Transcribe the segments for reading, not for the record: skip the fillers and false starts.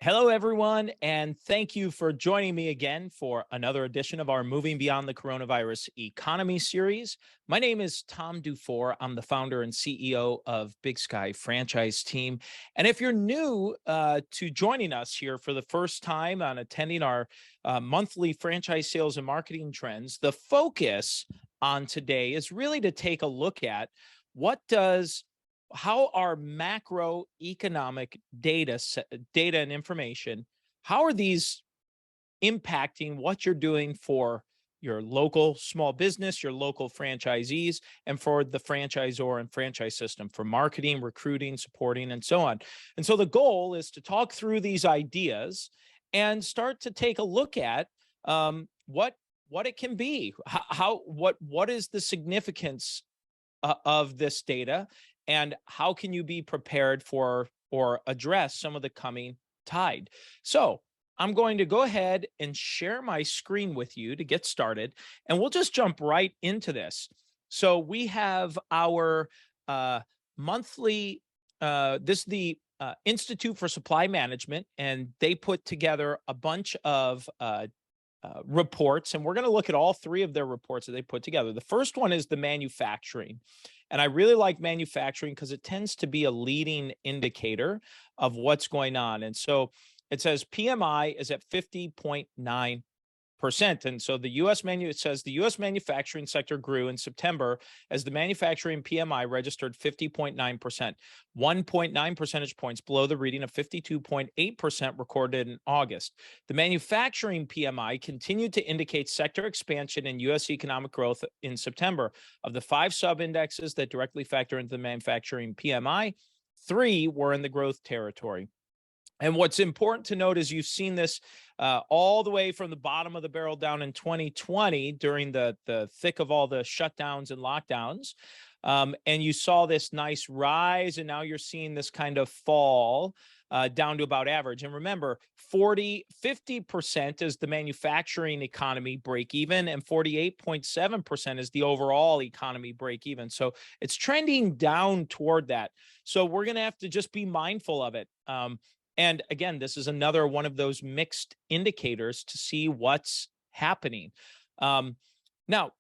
Hello, everyone, and thank you for joining me again for another edition of our Moving Beyond the Coronavirus Economy series. My name is Tom DuFore. I'm the founder and CEO of Big Sky Franchise Team. And if you're new to joining us here for the first time on attending our monthly franchise sales and marketing trends, the focus on today is really to take a look at what does how our macroeconomic data and information, how are these impacting what you're doing for your local small business, your local franchisees, and for the franchisor and franchise system for marketing, recruiting, supporting, and so on. And so the goal is to talk through these ideas and start to take a look at what it can be, what is the significance of this data, and how can you be prepared for or address some of the coming tide. So I'm going to go ahead and share my screen with you to get started, and we'll just jump right into this. So we have our monthly, this is the Institute for Supply Management, and they put together a bunch of reports, and we're going to look at all three of their reports that they put together. The first one is the manufacturing. And I really like manufacturing because it tends to be a leading indicator of what's going on. And so it says PMI is at 50.9%. And so it says the US manufacturing sector grew in September as the manufacturing PMI registered 50.9%, 1.9 percentage points below the reading of 52.8% recorded in August. The manufacturing PMI continued to indicate sector expansion in US economic growth in September. Of the 5 sub-indexes that directly factor into the manufacturing PMI, 3 were in the growth territory. And what's important to note is you've seen this all the way from the bottom of the barrel down in 2020 during the thick of all the shutdowns and lockdowns. And you saw this nice rise, and now you're seeing this kind of fall down to about average. And remember, 50% is the manufacturing economy break even, and 48.7% is the overall economy break even. So it's trending down toward that. So we're going to have to just be mindful of it. And again, this is another one of those mixed indicators to see what's happening. Now,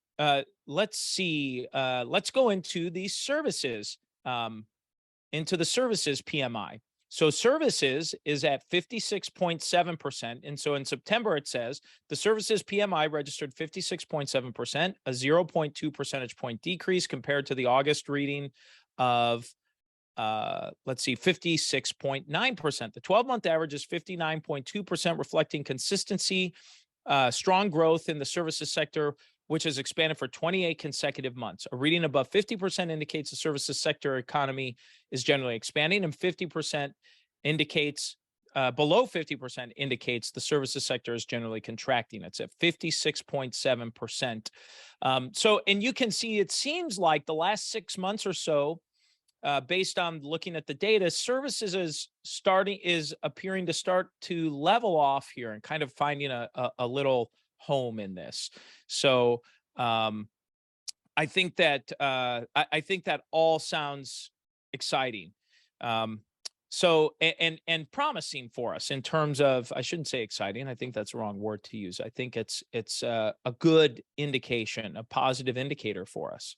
let's see. Let's go into the services, into the services PMI. So services is at 56.7%. And so in September, it says the services PMI registered 56.7%, a 0.2 percentage point decrease compared to the August reading of let's see, 56.9%. The 12-month average is 59.2%, reflecting consistency, strong growth in the services sector, which has expanded for 28 consecutive months. A reading above 50% indicates the services sector economy is generally expanding, and 50% indicates below 50% indicates the services sector is generally contracting. It's at 56.7%. So, and you can see, it seems like the last 6 months or so, based on looking at the data, services is appearing to start to level off here and kind of finding a little home in this. So I think that I think that all sounds exciting. So and promising for us in terms of, I shouldn't say exciting. I think that's the wrong word to use. I think it's a good indication, a positive indicator for us.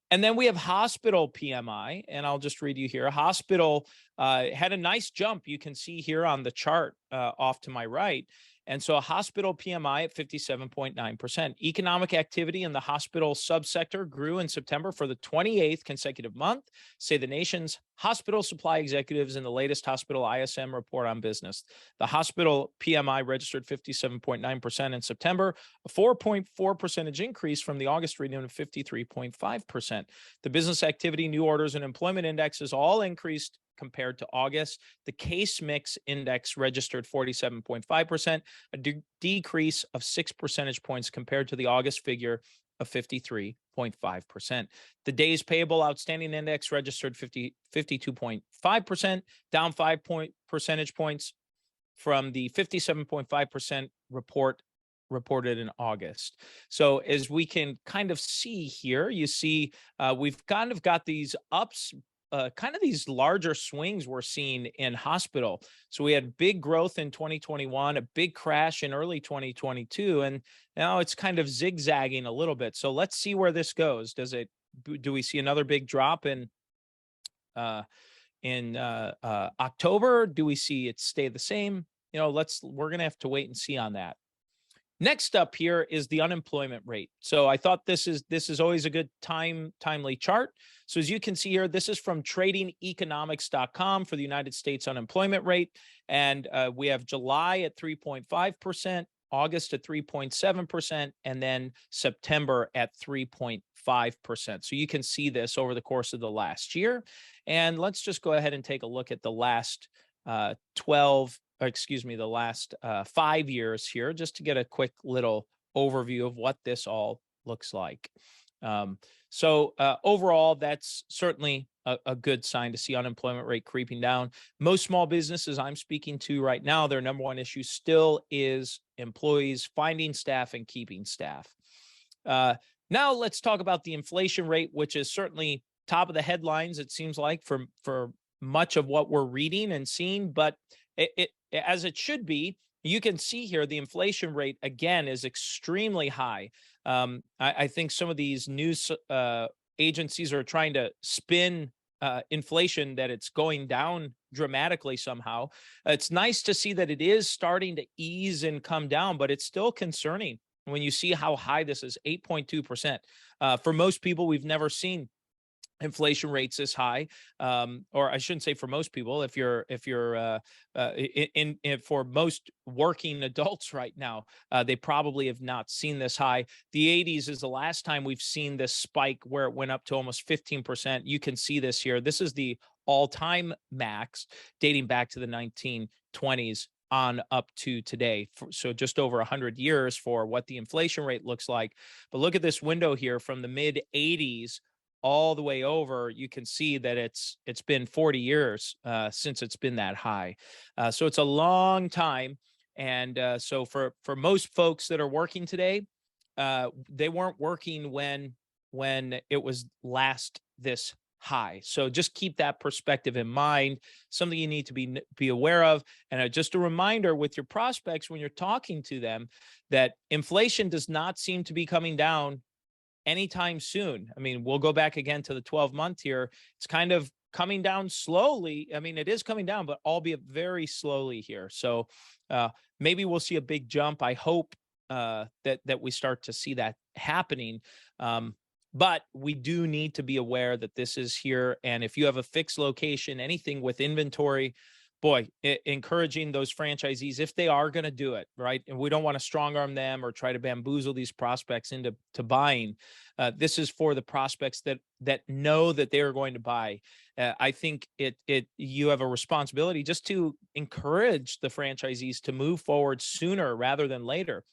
And then we have hospital PMI, and I'll just read you here. Hospital had a nice jump. You can see here on the chart off to my right. And so a hospital PMI at 57.9%. Economic activity in the hospital subsector grew in September for the 28th consecutive month, say the nation's hospital supply executives in the latest hospital ISM report on business. The hospital PMI registered 57.9% in September, a 4.4 percentage increase from the August reading of 53.5%. The business activity, new orders, and employment indexes all increased compared to August. The case mix index registered 47.5%, a decrease of 6 percentage points compared to the August figure of 53.5%. The days payable outstanding index registered 52.5%, down 5 percentage points from the 57.5% reported in August. So as we can kind of see here, you see we've kind of got these ups kind of these larger swings we're seeing in hospital. So we had big growth in 2021, a big crash in early 2022, and now it's kind of zigzagging a little bit. So let's see where this goes. Do we see another big drop uh, in October? Do we see it stay the same? We're going to have to wait and see on that. Next up here is the unemployment rate. So I thought this is always a good timely chart. So as you can see here, this is from tradingeconomics.com for the United States unemployment rate. And we have July at 3.5%, August at 3.7%, and then September at 3.5%. So you can see this over the course of the last year. And let's just go ahead and take a look at the last the last 5 years here, just to get a quick little overview of what this all looks like. So overall, that's certainly a good sign to see unemployment rate creeping down. Most small businesses I'm speaking to right now, their number one issue still is employees, finding staff and keeping staff. Now let's talk about the inflation rate, which is certainly top of the headlines, it seems like, for much of what we're reading and seeing, but it as it should be. You can see here the inflation rate again is extremely high. I think some of these news agencies are trying to spin inflation that it's going down dramatically somehow. It's nice to see that it is starting to ease and come down, but it's still concerning when you see how high this is, 8.2%. For most people, we've never seen inflation rates this high, or I shouldn't say for most people. If you're for most working adults right now, they probably have not seen this high. The 80s is the last time we've seen this spike where it went up to almost 15%. You can see this here. This is the all-time max dating back to the 1920s on up to today. So just over 100 years for what the inflation rate looks like. But look at this window here from the mid 80s all the way over. You can see that it's been 40 years since it's been that high. So it's a long time. And so for most folks that are working today, they weren't working when it was last this high. So just keep that perspective in mind, something you need to be aware of. And just a reminder with your prospects when you're talking to them that inflation does not seem to be coming down anytime soon. I mean, we'll go back again to the 12-month here. It's kind of coming down slowly. I mean, it is coming down, but albeit very slowly here. So maybe we'll see a big jump. I hope that we start to see that happening. But we do need to be aware that this is here. And if you have a fixed location, anything with inventory, boy, encouraging those franchisees, if they are going to do it, right? And we don't want to strong arm them or try to bamboozle these prospects into buying. This is for the prospects that know that they are going to buy. I think you have a responsibility just to encourage the franchisees to move forward sooner rather than later.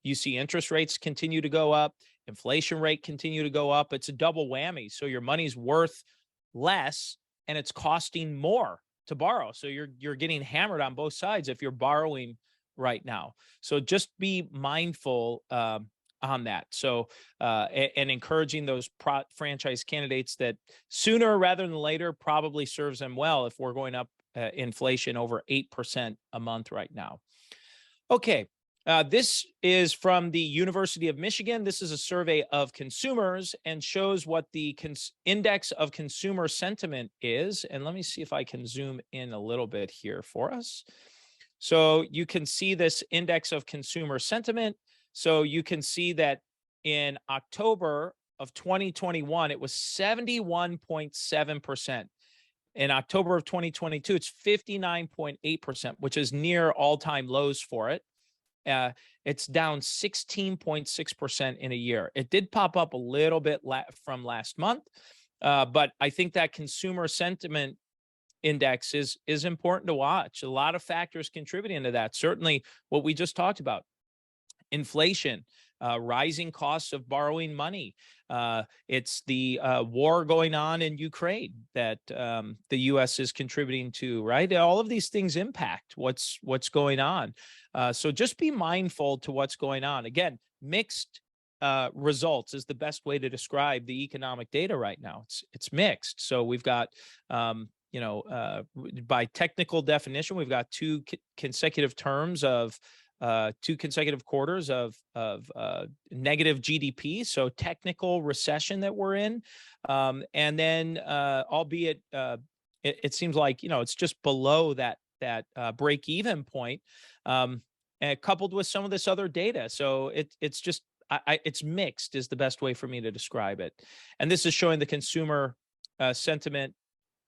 You see interest rates continue to go up, inflation rate continue to go up. It's a double whammy. So your money's worth less and it's costing more to borrow. So you're getting hammered on both sides if you're borrowing right now. So just be mindful on that. So and encouraging those franchise candidates that sooner rather than later probably serves them well if we're going up inflation over 8% a month right now. Okay. This is from the University of Michigan. This is a survey of consumers and shows what the index of consumer sentiment is. And let me see if I can zoom in a little bit here for us. So you can see this index of consumer sentiment. So you can see that in October of 2021, it was 71.7%. In October of 2022, it's 59.8%, which is near all-time lows for it. It's down 16.6% in a year. It did pop up a little bit from last month, but I think that consumer sentiment index is important to watch. A lot of factors contributing to that. Certainly what we just talked about, inflation, rising costs of borrowing money. It's the war going on in Ukraine that the U.S. is contributing to, right? All of these things impact what's going on. So just be mindful to what's going on. Again, mixed results is the best way to describe the economic data right now. It's mixed. So we've got, by technical definition, we've got two consecutive terms of 2 consecutive quarters of negative GDP, so technical recession that we're in, and then albeit it seems like it's just below that break even point, and coupled with some of this other data. So it's just it's mixed is the best way for me to describe it. And this is showing the consumer sentiment,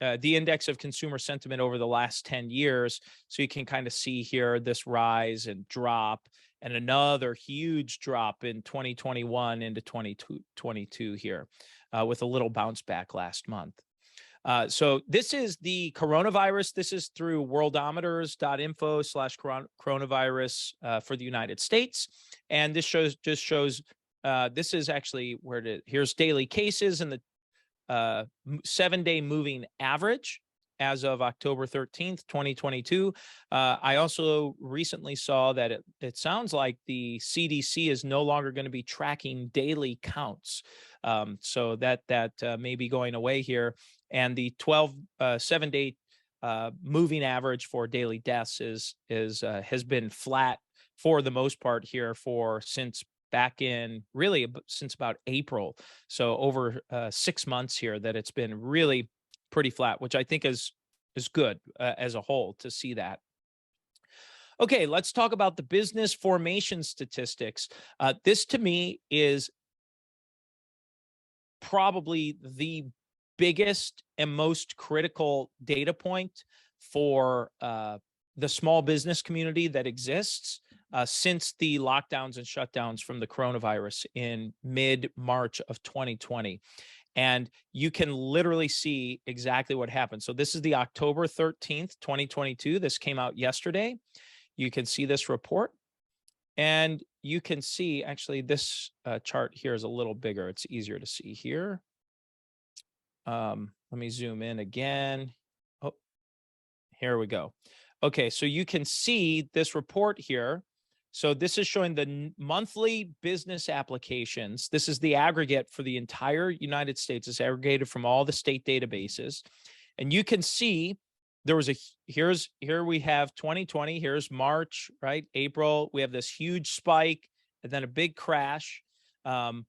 the index of consumer sentiment over the last 10 years. So you can kind of see here this rise and drop and another huge drop in 2021 into 2022 here, with a little bounce back last month. So this is the coronavirus. This is through worldometers.info/coronavirus for the United States. And this shows this is actually here's daily cases and the 7-day moving average as of October 13th, 2022. I also recently saw that it sounds like the CDC is no longer going to be tracking daily counts. So that may be going away here. And the 7-day moving average for daily deaths has been flat for the most part here since about April. So over 6 months here that it's been really pretty flat, which I think is good as a whole to see that. Okay, let's talk about the business formation statistics. This to me is probably the biggest and most critical data point for the small business community that exists since the lockdowns and shutdowns from the coronavirus in mid-March of 2020. And you can literally see exactly what happened. So this is the October 13th, 2022. This came out yesterday. You can see this report. And you can see, actually, this chart here is a little bigger. It's easier to see here. Let me zoom in again. Oh, here we go. Okay, so you can see this report here. So this is showing the monthly business applications. This is the aggregate for the entire United States. It's aggregated from all the state databases. And you can see there was here we have 2020, here's March, right? April, we have this huge spike and then a big crash. And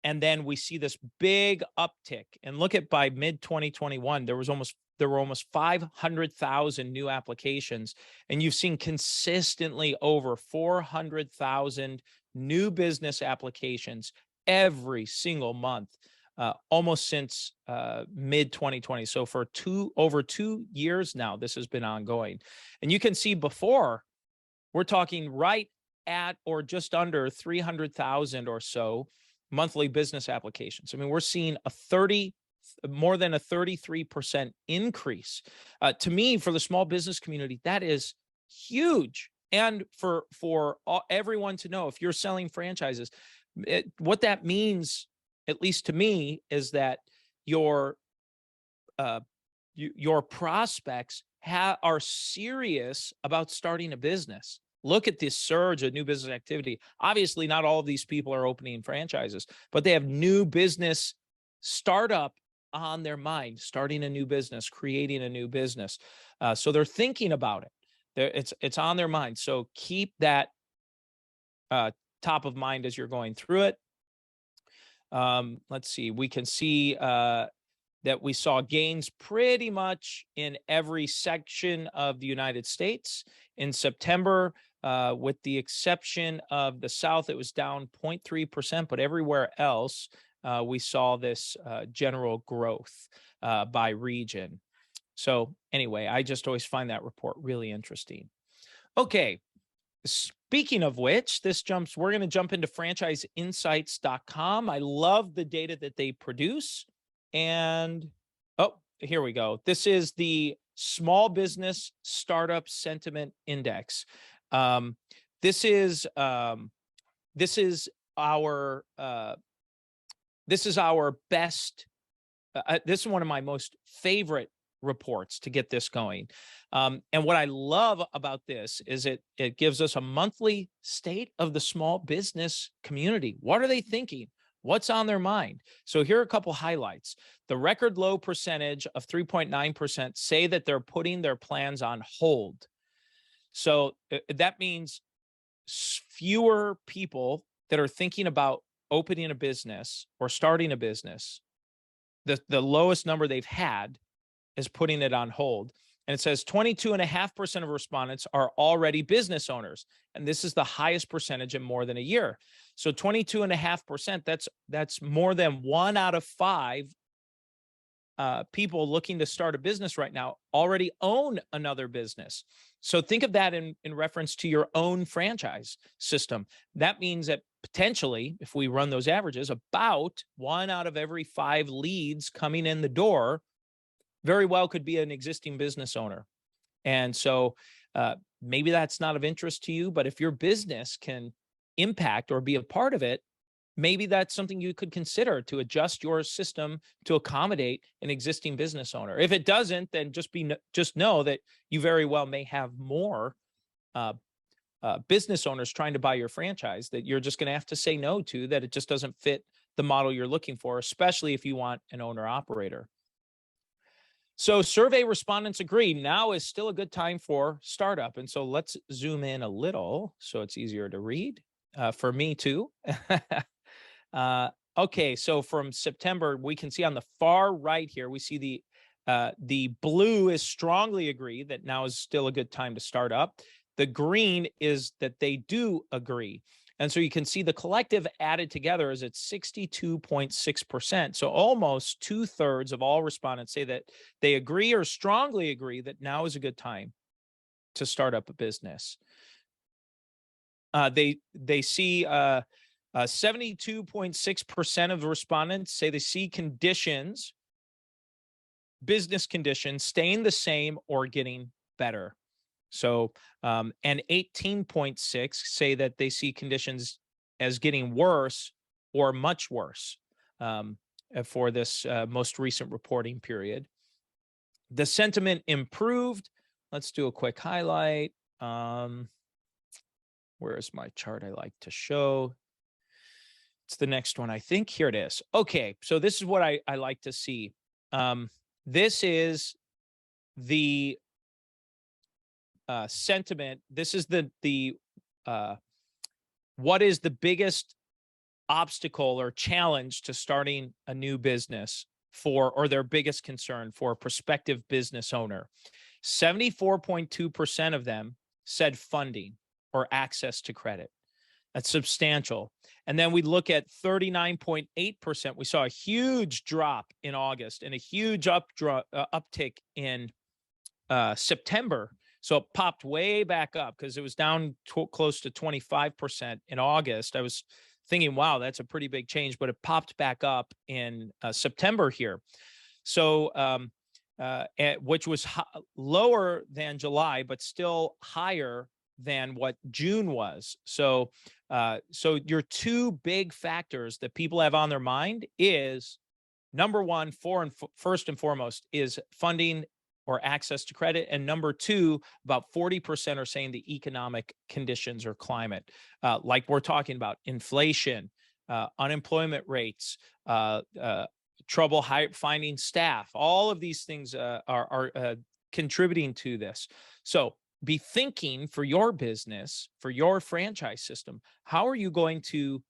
then we see this big uptick. And look at by mid 2021, there were almost 500,000 new applications, and you've seen consistently over 400,000 new business applications every single month, almost since mid 2020. So for over 2 years now, this has been ongoing. And you can see before, we're talking right at or just under 300,000 or so monthly business applications. I mean, we're seeing more than a 33% increase. To me, for the small business community, that is huge. And for everyone to know, if you're selling franchises, what that means, at least to me, is that your prospects are serious about starting a business. Look at this surge of new business activity. Obviously, not all of these people are opening franchises, but they have new business startup on their mind, starting a new business, creating a new business. So they're thinking about it. It's on their mind. So keep that top of mind as you're going through it. Let's see. We can see that we saw gains pretty much in every section of the United States. In September, with the exception of the South, it was down 0.3%, but everywhere else, we saw this general growth by region. So anyway, I just always find that report really interesting. Okay, speaking of which, we're going to jump into franchiseinsights.com. I love the data that they produce. And, oh, here we go. This is the Small Business Startup Sentiment Index. This is our best. This is one of my most favorite reports to get this going. And what I love about this is it gives us a monthly state of the small business community. What are they thinking? What's on their mind? So here are a couple highlights. The record low percentage of 3.9% say that they're putting their plans on hold. So that means fewer people that are thinking about opening a business or starting a business. The lowest number they've had is putting it on hold. And it says 22.5% of respondents are already business owners. And this is the highest percentage in more than a year. So 22.5%, that's more than 1 out of 5 people looking to start a business right now already own another business. So think of that in reference to your own franchise system. That means that potentially, if we run those averages, about 1 out of every 5 leads coming in the door very well could be an existing business owner. And so maybe that's not of interest to you, but if your business can impact or be a part of it, maybe that's something you could consider to adjust your system to accommodate an existing business owner. If it doesn't, then just know that you very well may have more business owners trying to buy your franchise that you're just going to have to say no to, that it just doesn't fit the model you're looking for, especially if you want an owner operator. So survey respondents agree now is still a good time for startup. And so let's zoom in a little so it's easier to read for me too. Okay, so from September, we can see on the far right here, we see the blue is strongly agree that now is still a good time to start up. The green is that they do agree. And so you can see the collective added together is at 62.6%. So almost 2/3 of all respondents say that they agree or strongly agree that now is a good time to start up a business. They see 72.6% of the respondents say they see business conditions staying the same or getting better. So, and 18.6 say that they see conditions as getting worse or much worse for this most recent reporting period. The sentiment improved. Let's do a quick highlight. Where is my chart I like to show? It's the next one, I think. Here it is. Okay, so this is what I like to see. This is the sentiment. This is what is the biggest obstacle or challenge to starting a new business or their biggest concern for a prospective business owner. 74.2% of them said funding or access to credit. That's substantial. And then we look at 39.8%. We saw a huge drop in August and a huge uptick in September. So it popped way back up because it was down close to 25% in August. I was thinking, wow, that's a pretty big change, but it popped back up in September here. So, which was lower than July, but still higher than what June was. So, so your two big factors that people have on their mind is number one, first and foremost, is funding or access to credit. And number two, about 40% are saying the economic conditions or climate, like we're talking about inflation, unemployment rates, trouble finding staff. All of these things are contributing to this. So be thinking for your business, for your franchise system, how are you going to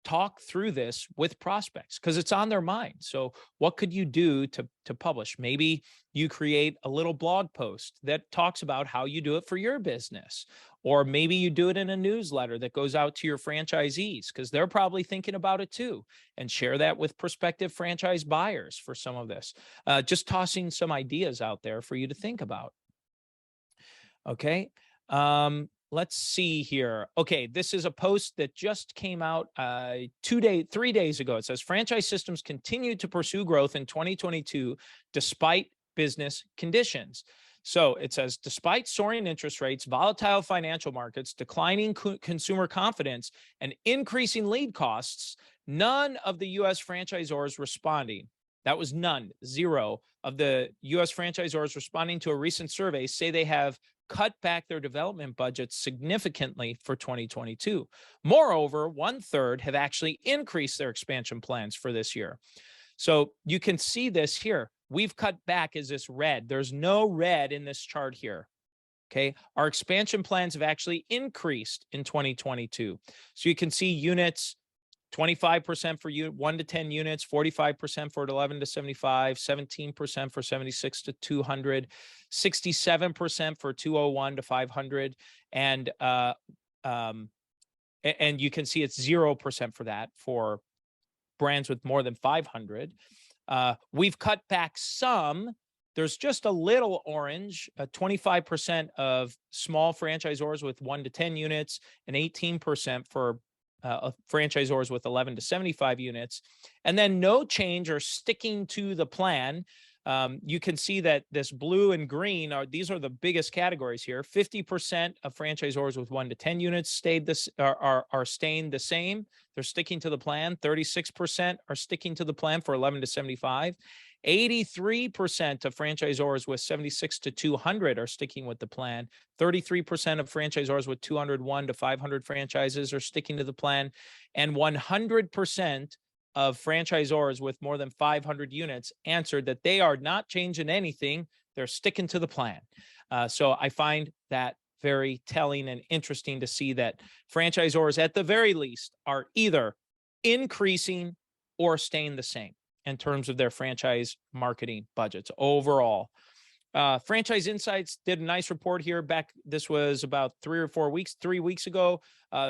talk through this with prospects? Because it's on their mind. So what could you do to publish? Maybe you create a little blog post that talks about how you do it for your business, or maybe you do it in a newsletter that goes out to your franchisees because they're probably thinking about it too, and share that with prospective franchise buyers for some of this. Just tossing some ideas out there for you to think about. Okay. Let's see here. Okay, this is a post that just came out 3 days ago. It says franchise systems continue to pursue growth in 2022 despite business conditions. So it says, despite soaring interest rates, volatile financial markets, declining consumer confidence, and increasing lead costs, none of the U.S. franchisors responding That was none, zero. Of the US franchisors responding to a recent survey say they have cut back their development budgets significantly for 2022. Moreover, 1/3 have actually increased their expansion plans for this year. So you can see this here. We've cut back as this red. There's no red in this chart here. Okay. Our expansion plans have actually increased in 2022. So you can see units 25% for 1 to 10 units, 45% for 11 to 75, 17% for 76 to 200, 67% for 201 to 500, and you can see it's 0% for that for brands with more than 500. We've cut back some. There's just a little orange, 25% of small franchisors with 1 to 10 units, and 18% for franchisors with 11 to 75 units, and then no change or sticking to the plan. You can see that this blue and green these are the biggest categories here. 50% of franchisors with 1 to 10 units are staying the same. They're sticking to the plan. 36% are sticking to the plan for 11 to 75. 83% of franchisors with 76 to 200 are sticking with the plan. 33% of franchisors with 201 to 500 franchises are sticking to the plan. And 100% of franchisors with more than 500 units answered that they are not changing anything. They're sticking to the plan. So I find that very telling and interesting to see that franchisors, at the very least, are either increasing or staying the same in terms of their franchise marketing budgets overall. Franchise Insights did a nice report here back. This was about 3 weeks ago,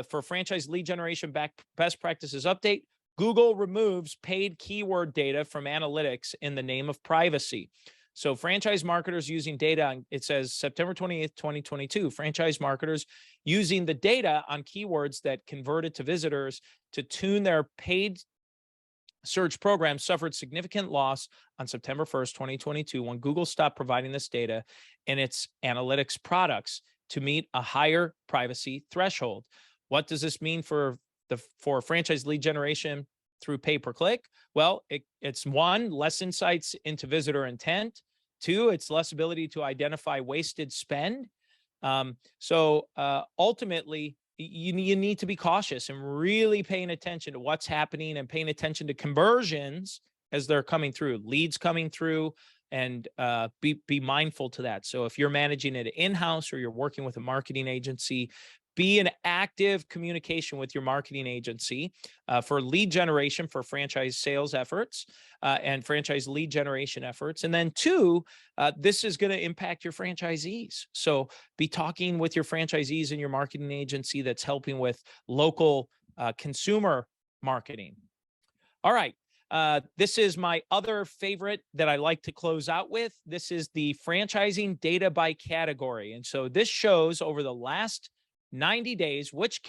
for franchise lead generation best practices update. Google removes paid keyword data from analytics in the name of privacy. So franchise marketers using data, it says September 28th, 2022, franchise marketers using the data on keywords that converted to visitors to tune their paid search program suffered significant loss on September 1st, 2022, when Google stopped providing this data in its analytics products to meet a higher privacy threshold. What does this mean for franchise lead generation through pay-per-click? Well, it's 1, less insights into visitor intent. 2, it's less ability to identify wasted spend. Ultimately, you need to be cautious and really paying attention to what's happening and paying attention to conversions as they're coming through, leads coming through, and be mindful to that. So if you're managing it in-house or you're working with a marketing agency, be in active communication with your marketing agency for lead generation for franchise sales efforts and franchise lead generation efforts. And then 2, this is going to impact your franchisees. So be talking with your franchisees and your marketing agency that's helping with local consumer marketing. All right. This is my other favorite that I like to close out with. This is the franchising data by category. And so this shows over the last 90 days, which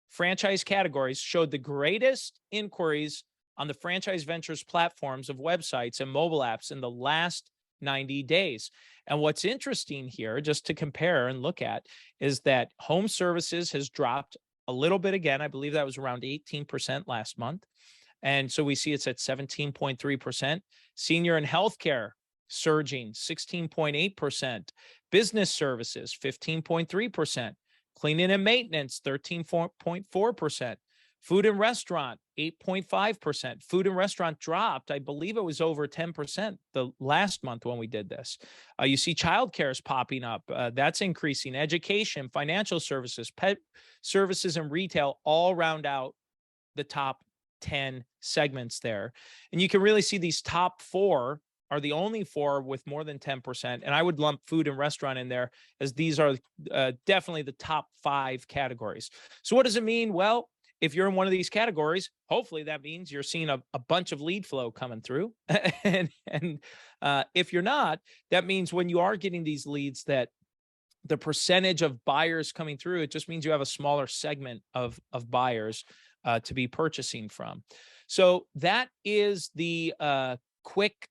franchise categories showed the greatest inquiries on the Franchise Ventures platforms of websites and mobile apps in the last 90 days. And what's interesting here, just to compare and look at, is that home services has dropped a little bit again. I believe that was around 18% last month. And so we see it's at 17.3%. Senior and healthcare surging 16.8%. Business services 15.3%. Cleaning and maintenance 13.4%. Food and restaurant 8.5%. Food and restaurant dropped, I believe it was over 10% the last month when we did this. You see childcare is popping up. That's increasing. Education, financial services, pet services, and retail all round out the top 10 segments there. And you can really see these top 4 are the only 4 with more than 10%. And I would lump food and restaurant in there, as these are definitely the top 5 categories. So what does it mean? Well, if you're in one of these categories, hopefully that means you're seeing a bunch of lead flow coming through. and if you're not, that means when you are getting these leads, that the percentage of buyers coming through, it just means you have a smaller segment of buyers to be purchasing from. So that is the quick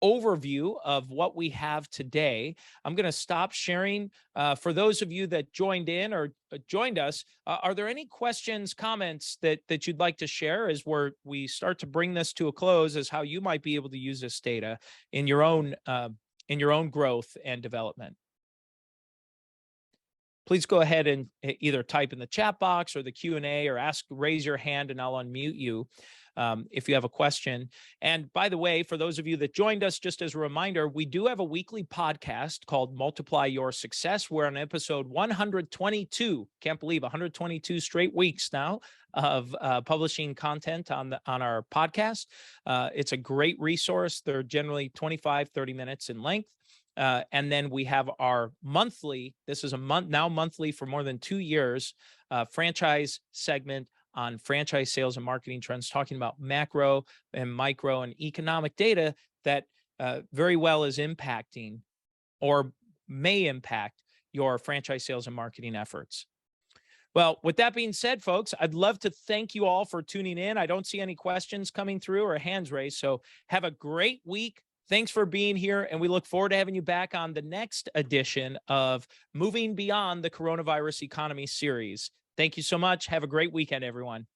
overview of what we have today. I'm going to stop sharing. For those of you that joined in or joined us, are there any questions, comments that you'd like to share as we start to bring this to a close, as how you might be able to use this data in your own growth and development? Please go ahead and either type in the chat box or the Q&A, or raise your hand and I'll unmute you if you have a question. And by the way, for those of you that joined us, just as a reminder, we do have a weekly podcast called Multiply Your Success. We're on episode 122. Can't believe 122 straight weeks now of publishing content on our podcast. It's a great resource. They're generally 25, 30 minutes in length. And then we have our monthly, this is monthly for more than 2 years, franchise segment on franchise sales and marketing trends, talking about macro and micro and economic data that very well is impacting or may impact your franchise sales and marketing efforts. Well, with that being said, folks, I'd love to thank you all for tuning in. I don't see any questions coming through or hands raised. So have a great week. Thanks for being here, and we look forward to having you back on the next edition of Moving Beyond the Coronavirus Economy series. Thank you so much. Have a great weekend, everyone.